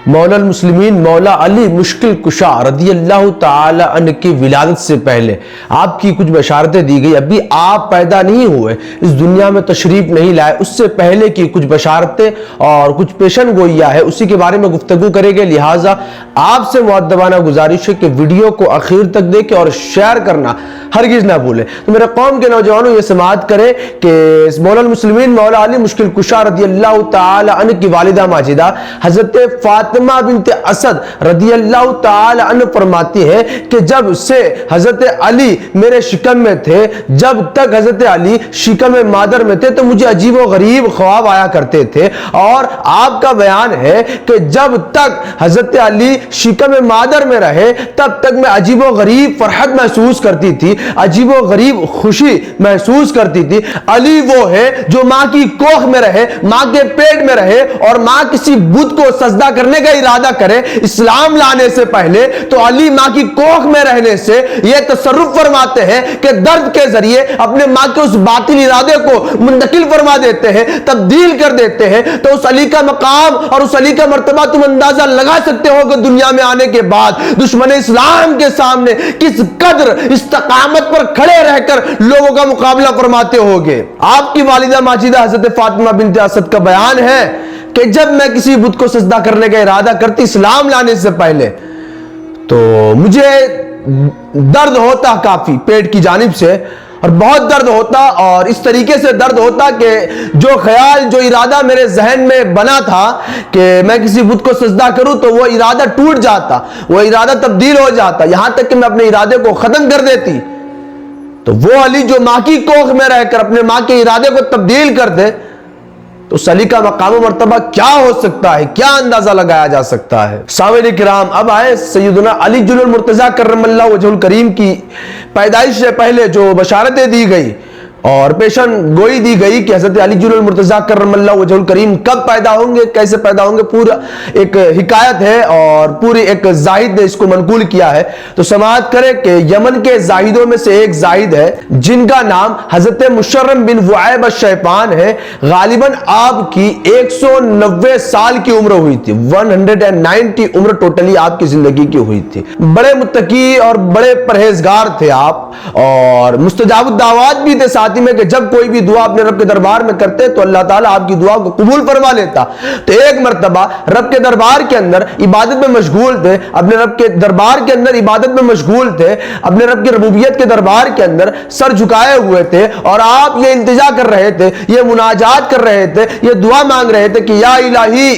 मौला मुस्लिमीन मौला अली मुश्किल कुशा रदी अल्लाह ताला अन्हु की विलादत से पहले आपकी कुछ बशारतें दी गई। अभी आप पैदा नहीं हुए, इस दुनिया में तशरीफ नहीं लाए, उससे पहले की कुछ बशारतें और कुछ पेशन गोइया है, उसी के बारे में गुफ्तगू करेंगे। लिहाजा आपसे मुअद्दबाना गुजारिश है कि वीडियो को आखिर तक देखें और शेयर करना हरगिज ना भूलें। तो मेरे कौम के नौजवानों ये समाअत करें कि मौला मुस्लिमीन मौला अली मुश्किल कुशा रदी अल्लाह ताला अन्हु की वालिदा माजिदा हजरत फातिमा बिनत असद रदी अल्लाह ताला अन्हु फरमाती है कि जब से हजरत अली मेरे शिकम में थे, जब तक हजरत अली शिकम मादर में थे तो मुझे अजीब व गरीब ख्वाब आया करते थे। और आपका बयान है कि जब तक हजरत अली शिकम मादर में रहे तब तक मैं अजीब व गरीब फरहत महसूस करती थी, अजीब व गरीब खुशी महसूस करती थी। अली वो है जो मां की कोख में रहे, मां के पेट में रहे और मां किसी बुत को सजदा करने का इरादा करे इस्लाम लाने से पहले, तो अली मां की कोख में रहने से यह तसर्रुफ फरमाते हैं कि दर्द के जरिए अपने मां के उस बातिल इरादे को मुंतकिल फरमा देते हैं, तब्दील कर देते हैं। तो उस अली का मकाम और उस अली का मर्तबा तुम अंदाजा लगा सकते हो कि दुनिया में आने के बाद दुश्मन इस्लाम के सामने किस कदर इस्तकामत पर खड़े रहकर लोगों का मुकाबला फरमाते होगे। आपकी वालिदा माजिदा हजरत फातिमा बिनत असद का बयान है कि जब मैं किसी बुत को सजदा करने का इरादा करती इस्लाम लाने से पहले, तो मुझे दर्द होता काफी पेट की जानिब से, और बहुत दर्द होता, और इस तरीके से दर्द होता कि जो ख्याल जो इरादा मेरे जहन में बना था कि मैं किसी बुत को सजदा करूं तो वो इरादा टूट जाता, वो इरादा तब्दील हो जाता, यहां तक कि मैं अपने इरादे को खत्म कर देती। तो वो अली जो मां की कोख में रहकर अपने मां के इरादे को तब्दील कर दे, तो उस अली का मकाम मर्तबा क्या हो सकता है, क्या अंदाजा लगाया जा सकता है। सामईन किराम, अब आए सैयदना अली जुल्लुल मुर्तजा करमल्लाहु वजहुल करीम की पैदाइश से पहले जो बशारतें दी गई और पेशन गोई दी गई कि हजरत अली जुल्लुल मुर्तजा करमल्लाहु वजहुल करीम कब पैदा होंगे, कैसे पैदा होंगे, पूरा एक हिकायत है और पूरी एक जाहिद ने इसको मनकूल किया है। तो समाअत करें कि यमन के जाहिदों में से एक जाहिद है जिनका नाम हजरत मुशर्रम बिन वुआइब अश-शैबान है। गालिबन आपकी 190 साल की उम्र हुई थी, 190 उम्र टोटली आपकी जिंदगी की हुई थी। बड़े मुत्तकी और बड़े परहेजगार थे आप, और मुस्तजाबुद दावात भी थे साथ में कि जब कोई भी दुआ अपने रब के दरबार में करते तो अल्लाह ताला आपकी दुआ को कबूल फरमा लेता। तो एक मर्तबा रब के दरबार के अंदर इबादत में मशगूल थे, अपने रब के दरबार के अंदर इबादत में मशगूल थे, अपने रब की रबूबियत के दरबार के अंदर सर झुकाए हुए थे, और आप ये इल्तिजा कर रहे थे, ये मुनाजात कर रहे थे, ये दुआ मांग रहे थे कि या इलाही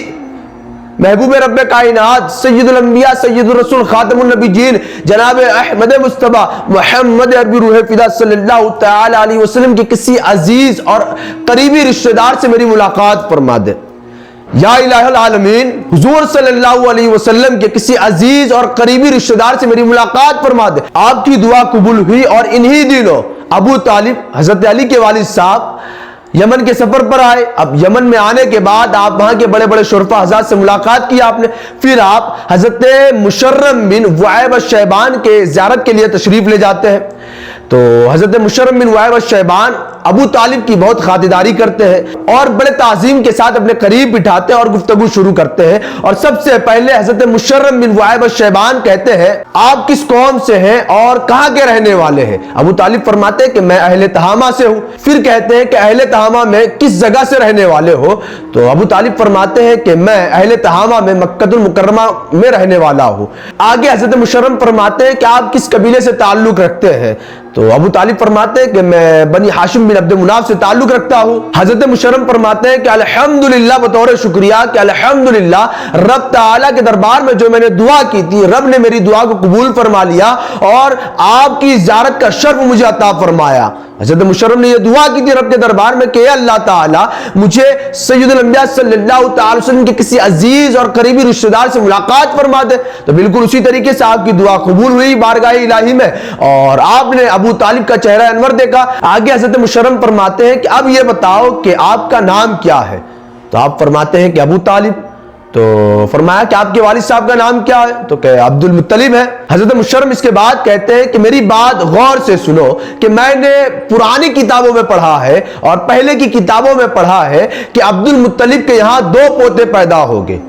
महबूब रब कायनात सय्यदुल अंबिया सय्यदुर रसूल खातमुन नबीयीन जनाब अहमद मुस्तफा मुहम्मद अरबी रूह फिदा सल्लल्लाहु तआला अलैहि वसल्लम के किसी अजीज और करीबी रिश्तेदार से मेरी मुलाकात फरमा दे। या इलाहुल आलमीन, हुजूर सल्लल्लाहु अलैहि वसल्लम के किसी अजीज और करीबी रिश्तेदार से मेरी मुलाकात फरमा दे। आपकी दुआ कबूल हुई, और इन्हीं दिनों अबू तालिब हजरत अली के वालिद साहब यमन के सफर पर आए। अब यमन में आने के बाद आप वहां के बड़े बड़े शुरफा हज़रात से मुलाकात की आपने, फिर आप हजरत मुशर्रम बिन वुआइब अश-शैबान के ज़ियारत के लिए तशरीफ ले जाते हैं। तो हजरत मुशर्रम बिन वुआइब अश-शैबान अबू तालिब की बहुत खातिरदारी करते हैं और बड़े ताज़ीम के साथ अपने करीब बिठाते हैं और गुफ्तगू शुरू करते हैं। और सबसे पहले हजरत मुशर्रम बिन वुआइब अश-शैबान कहते हैं, आप किस कौम से हैं और कहां के रहने वाले हैं? अबू तालिब फरमाते हैं कि मैं अहले तहामा से हूं। फिर कहते हैं कि अहले तहामा में किस जगह से रहने वाले हो? तो अबू तालिब फरमाते हैं कि मैं अहले तहामा में मक्कतुल मुकर्रमा में रहने वाला हूं। आगे हजरत मुशर्रम फरमाते हैं कि आप किस कबीले से ताल्लुक रखते हैं? तो अबू तालिब फरमाते हैं कि मैं बनी हाशिम बिन अब्द मुनाफ से ताल्लुक रखता हूं। हजरत मुशर्रम फरमाते हैं कि अल्हम्दुलिल्लाह, बतौर शुक्रिया कि अल्हम्दुलिल्लाह रब ताला के दरबार में जो मैंने दुआ की थी, रब ने मेरी दुआ को कबूल फरमा लिया और आपकी ज़ियारत का शर्फ मुझे अता फरमाया। हजरत मुशर्रम ने यह दुआ की थी रब के दरबार में कि अल्लाह ताला मुझे सय्यदुल अंबिया सल्लल्लाहु अलैहि वसल्लम के किसी अजीज और करीबी रिश्तेदार से मुलाकात फरमा दे। तो बिल्कुल उसी तरीके से आपकी दुआ कबूल हुई बारगाह इलाही में, और आपने अबू तालिब का चेहरा अनवर देखा। आगे हजरत मुशर्रम फरमाते हैं कि अब यह बताओ कि आपका नाम क्या है? तो आप फरमाते हैं कि अबू तालिब। तो फरमाया कि आपके वालिद साहब का नाम क्या है? तो कहे अब्दुल मुत्तलिब है। हजरत मुशर्रम इसके बाद कहते हैं कि मेरी बात गौर से सुनो कि मैंने पुरानी किताबों में पढ़ा है और पहले की किताबों में पढ़ा है कि अब्दुल मुत्तलिब के यहां 2 पोते पैदा हो गए।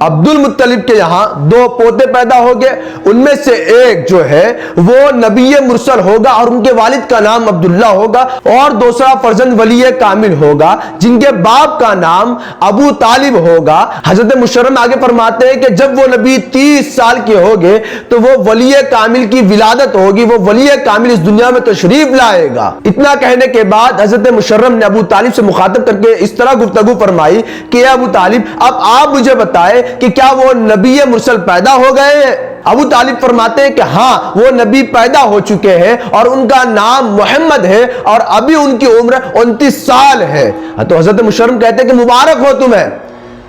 عبد المطلب کے یہاں 2 پوتے پیدا ہو گئے، ان میں سے ایک جو ہے وہ نبی مرسل ہوگا اور ان کے والد کا نام عبداللہ ہوگا، اور دوسرا فرزند ولی کامل ہوگا جن کے باپ کا نام ابو طالب ہوگا۔ حضرت مشرم آگے فرماتے ہیں کہ جب وہ نبی 30 سال کے ہو گئے تو وہ ولی کامل کی ولادت ہوگی، وہ ولی کامل اس دنیا میں تشریف لائے گا۔ اتنا کہنے کے بعد حضرت مشرم نے ابو طالب سے مخاطب کر کے اس طرح گفتگو فرمائی کہ ابو طالب اب آپ مجھے بتائیں کہ کیا وہ نبی مرسل پیدا ہو گئے ہیں؟ ابو طالب فرماتے ہیں کہ ہاں وہ نبی پیدا ہو چکے ہیں اور ان کا نام محمد ہے اور ابھی ان کی عمر 29 سال ہے۔ تو حضرت مشرم کہتے ہیں کہ مبارک ہو تمہیں،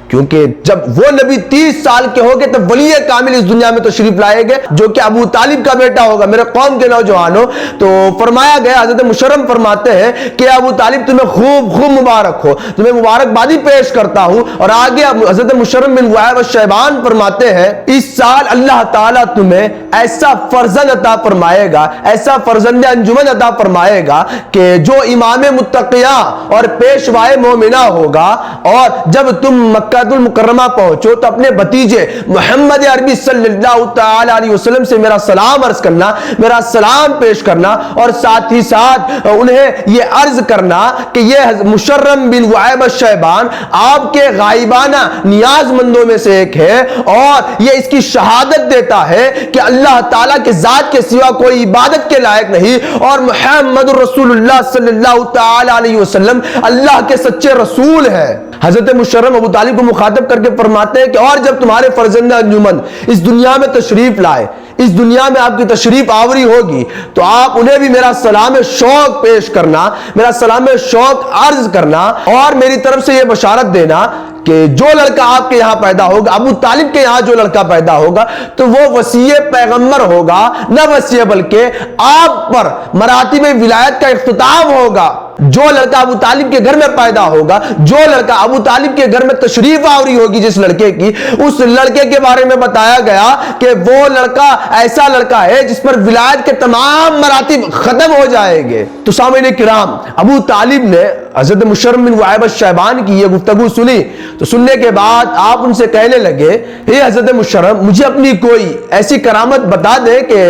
کیونکہ جب وہ نبی 30 سال کے ہو گئے تب ولی کامل اس دنیا میں تشریف لائے گئے جو کہ ابو طالب کا بیٹا ہوگا۔ میرے قوم کے نوجوانوں، تو فرمایا گیا، حضرت مشرم فرماتے ہیں کہ ابو طالب تمہیں خوب خوب مبارک ہو، تمہیں مبارکبادی پیش کرتا ہوں۔ اور آگے حضرت مشرم بن وہب الشیبان فرماتے ہیں اس سال اللہ تعالیٰ تمہیں ایسا فرزند عطا فرمائے گا، ایسا فرزند انجمن عطا فرمائے گا کہ جو امام متقیاں اور پیشوائے مومنہ ہوگا، اور جب تم مکہ المکرمہ پہنچو تو اپنے بھتیجے محمد عربی صلی اللہ تعالی علیہ وسلم سے میرا سلام عرض کرنا، میرا سلام پیش کرنا، اور ساتھ ہی ساتھ انہیں یہ عرض کرنا کہ یہ مشرم بن وہب الشیبان آپ کے غائبانہ نیاز مندوں میں سے ایک ہے، اور یہ اس کی شہادت دیتا ہے کہ اللہ تعالیٰ کے ذات کے سوا کوئی عبادت کے لائق نہیں، اور محمد رسول اللہ صلی اللہ تعالی علیہ وسلم اللہ کے سچے رسول ہے۔ حضرت مشرم ابو طالب کو مخاطب کر کے فرماتے ہیں کہ اور جب تمہارے فرزند انجمن اس دنیا میں تشریف لائے، اس دنیا میں آپ کی تشریف آوری ہوگی، تو آپ انہیں بھی میرا سلام شوق پیش کرنا، میرا سلام شوق عرض کرنا، اور میری طرف سے یہ بشارت دینا کہ جو لڑکا آپ کے یہاں پیدا ہوگا، ابو طالب کے یہاں جو لڑکا پیدا ہوگا تو وہ وصی پیغمبر ہوگا، نہ وصی بلکہ آپ پر مراتب ولایت کا اختتام ہوگا۔ جو لڑکا ابو طالب کے گھر میں پیدا ہوگا، جو لڑکا ابو طالب کے گھر میں تشریف آوری ہوگی جس لڑکے کی، اس لڑکے کے بارے میں بتایا گیا کہ وہ لڑکا ایسا لڑکا ہے جس پر ولایت کے تمام مراتب ختم ہو جائیں گے۔ تو سامعین کرام، ابو طالب نے حضرت مشرم بن وہب الشیبان کی یہ گفتگو سنی، تو سننے کے بعد آپ ان سے کہنے لگے، اے حضرت مشرم، مجھے اپنی کوئی ایسی کرامت بتا دے کہ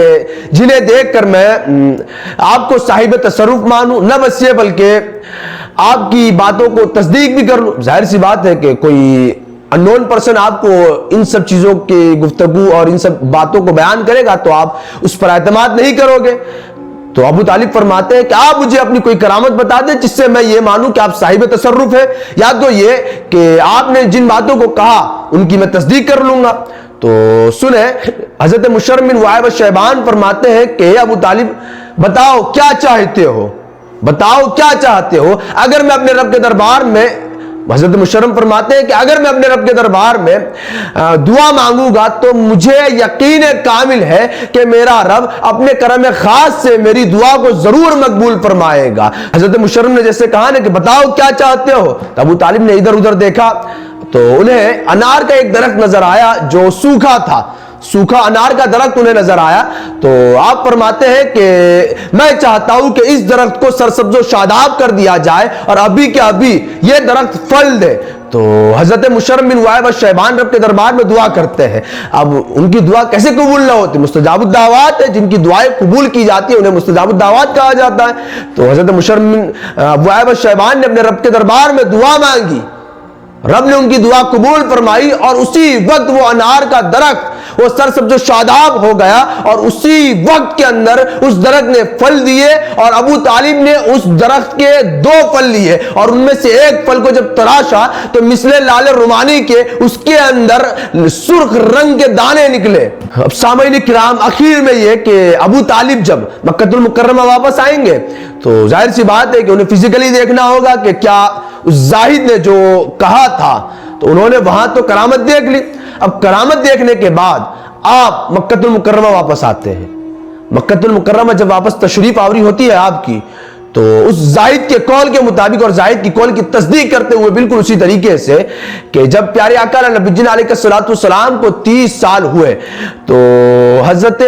جنہیں دیکھ کر میں آپ کو صاحب تصرف مانوں، نہ وصی بلکہ آپ کی باتوں کو تصدیق بھی کر لوں۔ ظاہر سی بات ہے کہ کوئی انون پرسن آپ کو ان سب چیزوں کی گفتگو اور ان سب باتوں کو بیان کرے گا تو آپ اس پر اعتماد نہیں کرو گے۔ تو ابو طالب فرماتے ہیں کہ آپ مجھے اپنی کوئی کرامت بتا دیں جس سے میں یہ مانوں کہ آپ صاحب تصرف ہے، یا تو یہ کہ آپ نے جن باتوں کو کہا ان کی میں تصدیق کر لوں گا۔ تو سنیں، حضرت مشرم بن وہب الشیبان فرماتے ہیں کہ ابو طالب بتاؤ کیا چاہتے ہو، بتاؤ کیا چاہتے ہو۔ اگر میں اپنے رب کے دربار میں، حضرت مشرم فرماتے ہیں کہ اگر میں اپنے رب کے دربار میں دعا مانگوں گا تو مجھے یقین کامل ہے کہ میرا رب اپنے کرم خاص سے میری دعا کو ضرور مقبول فرمائے گا۔ حضرت مشرم نے جیسے کہا نا کہ بتاؤ کیا چاہتے ہو، تو ابو طالب نے ادھر ادھر دیکھا تو انہیں انار کا ایک درخت نظر آیا جو سوکھا تھا، سوکھا انار کا درخت انہیں نظر آیا۔ تو آپ فرماتے ہیں کہ میں چاہتا ہوں کہ اس درخت کو سرسبز و شاداب کر دیا جائے اور ابھی کے ابھی یہ درخت پھل دے۔ تو حضرت مشرم بن وہب الشیبان رب کے دربار میں دعا کرتے ہیں۔ اب ان کی دعا کیسے قبول نہ ہوتی؟ مستجاب الدعوات ہے، جن کی دعائیں قبول کی جاتی ہیں انہیں مستجاب الدعوات کہا جاتا ہے۔ تو حضرت مشرم بن وہب الشیبان نے اپنے رب کے دربار میں دعا مانگی، رب نے ان کی دعا قبول فرمائی، اور اسی وقت وہ انار کا درخت وہ سرسبز و شاداب ہو گیا، اور اسی وقت کے اندر اس درخت نے پھل دیے، اور ابو طالب نے اس درخت کے 2 پھل لیے، اور ان میں سے ایک پھل کو جب تراشا تو مثل لال رومانی کے اس کے اندر سرخ رنگ کے دانے نکلے۔ اب سامعین کرام، اخیر میں یہ کہ ابو طالب جب مکہ المکرمہ واپس آئیں گے تو ظاہر سی بات ہے کہ انہیں فزیکلی دیکھنا ہوگا کہ کیا اس زاہد نے جو کہا تھا، تو انہوں نے وہاں تو کرامت دیکھ لی۔ اب کرامت دیکھنے کے بعد آپ مکہ المکرمہ واپس آتے ہیں۔ مکہ المکرمہ جب واپس تشریف آوری ہوتی ہے آپ کی، تو اس زاہد کے قول کے مطابق اور زاہد کی قول کی تصدیق کرتے ہوئے بالکل اسی طریقے سے کہ جب پیارے آقا نبی جن علیہ السلام کو 30 سال ہوئے تو حضرت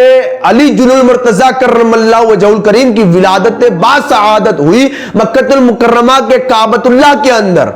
علی جن المرتضی کرم اللہ وجہہ الکریم کی ولادت با سعادت ہوئی مکہ المکرمہ کے کعبۃ اللہ کے اندر۔